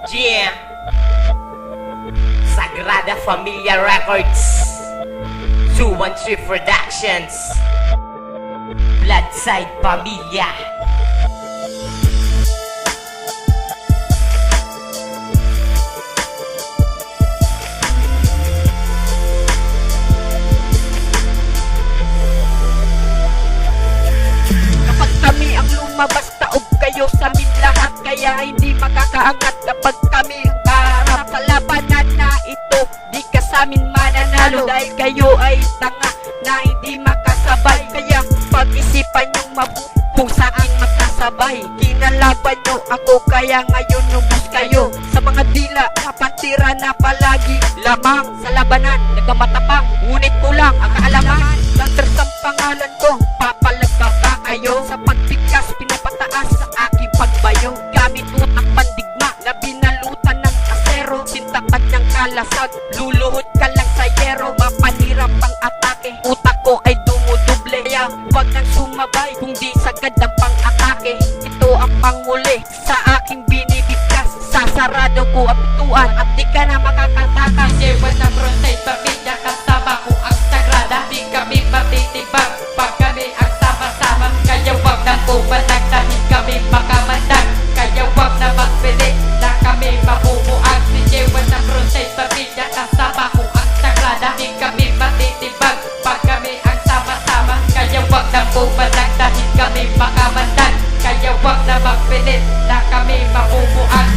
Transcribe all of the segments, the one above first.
Yeah. Sagrada Familia Records, 213 Productions, Bloodside Pamilya. Kapag kami ang lumabas, taob kayo sa amin lahat. Kaya hindi makakaangat kapag kami ang kaharap sa labanan na ito. Di ka sa amin mananalo dahil kayo ay tanga na hindi makasabay. Kaya pag-isipan nyong mabuti kung saan magkasabay. Kinalaban nyo ako kaya ngayon nubos kayo sa mga dila na pantira na palagi lamang sa labanan. Nagmamatapang, ngunit kulang ang kaalaman. Lantres ang pangalan ko, papalag pa ba kayo? Sa pagbigkas, pinapataas sa aking pagbayo. Gamit utak pandigma na binalutan ng asero. Sintakad ng kalasag, luluhod ka lang sa yero. Mapanirap ang atake, utak ko ay dumuduble. Kaya huwag nang sumabay kung di sagad ang pang-atake. Ito ang panghuli sa aking binibigkas. Sasarado ko ang pituan at di ka na makakatakas. Jewan na prostate, pamilya kasama ko ang sagrada. Di kami matitibag pag kami ang sama-sama. Kaya wag na pumalag dahil kami makamandag. Kaya wag na magpilit na kami mabubuag. Si Jewan na prostate, pamilya kasama ko ang sagrada. Di kami matitibag pag kami ang sama-sama. Kaya wag na pumalag dahil kami makamandag. Kaya wag na magpilit na kami mabubuag.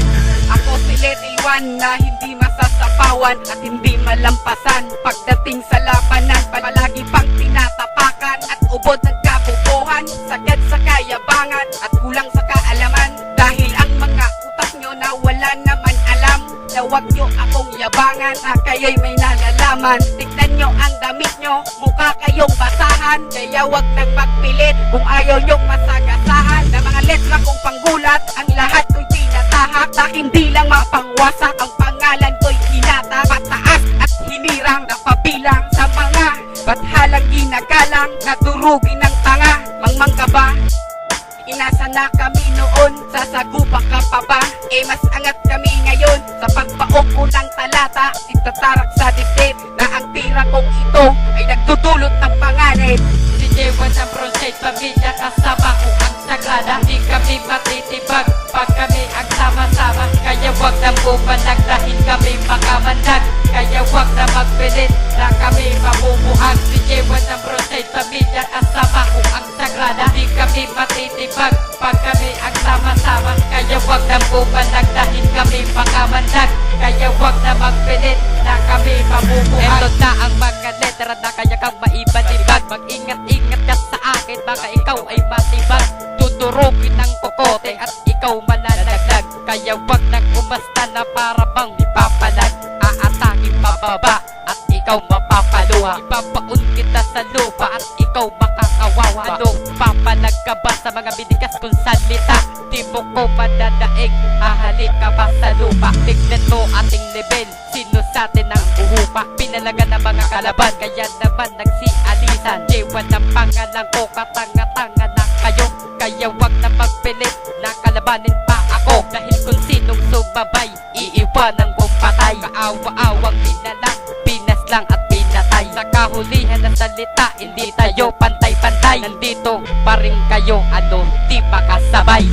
Ako si Little One na hindi masasapawan at hindi malampasan. Pagdating sa labanan, palagi pang tinatapakan at ubod ng kabubuhan. Sagad sa kayabangan at kulang sa kaalaman. Dahil ang mga utak nyo na wala naman alam na wag nyo akong yabangan na kayo'y may nalalaman. Tignan nyo ang damit nyo, mukha kayong basahan. Kaya wag nang magpilit kung ayaw nyong masagasahan. Na mga letra kong panggulat, ang lahat ko'y tinatahak. Na hindi lang mapangwasak, ang pangalan ko'y hinata. Pataas at hinirang, napabilang sa mga bathalang ginagalang. Nadurugin ng tanga, mangmang ka ba? Inasa na kami noon, sasagupa ka pa ba? Eh mas angat kami ngayon sa pagpaoko ng talata. Itatarak sa dibdib na ang tira kong ito ay nagdudulot ng panganib. Si Jewan ng prostate, pamilya kasama ko ang sagrada. Di kami matitibag pag kami ang sama-sama. Kaya wag na pumalag dahil kami makamandag. Kaya wag na magpilit na kami mabubuhag. Si Jewan ng prostate, pamilya kasama ko ang sagrada. Di kami matitibag pag kami ang sama-sama. Kaya wag na pumalag dahil kami makamandag. Kaya wag na magpilit na kami mabubuhag. Ito na ang mga letra na kaya kang maiba-libag. Mag-ingat-ingat ka sa akin, baka ikaw ay matibag. Tuturugin ng kokote at ikaw malalaglag. Kaya wag nang umasta na para bang ipapalag. Aatakin pababa at ikaw mapapaluha. Ipapaun kita sa lupa at ikaw makakawawa. Ano, papalag ka ba sa mga binigas kong salita? Di mo ko madadaig, ahalik ka ba sa lupa? Tignan mo ating level, sino sa atin ang uhupa? Pinalaga ng mga kalaban, kaya naman nagsialisan. Jewan ng pangalan ko, katanga-tanga na kayo. Kaya wag na magpilit, nakalabanin pa ako. Dahil kung sinong sumabay, iiwanan kong patay. Kaawa-awang pinalang, pinas lang at pinatay. Sa kahulihan ng salita, hindi tayo pantay-pantay. Nandito pa rin kayo, ano, di makasabay.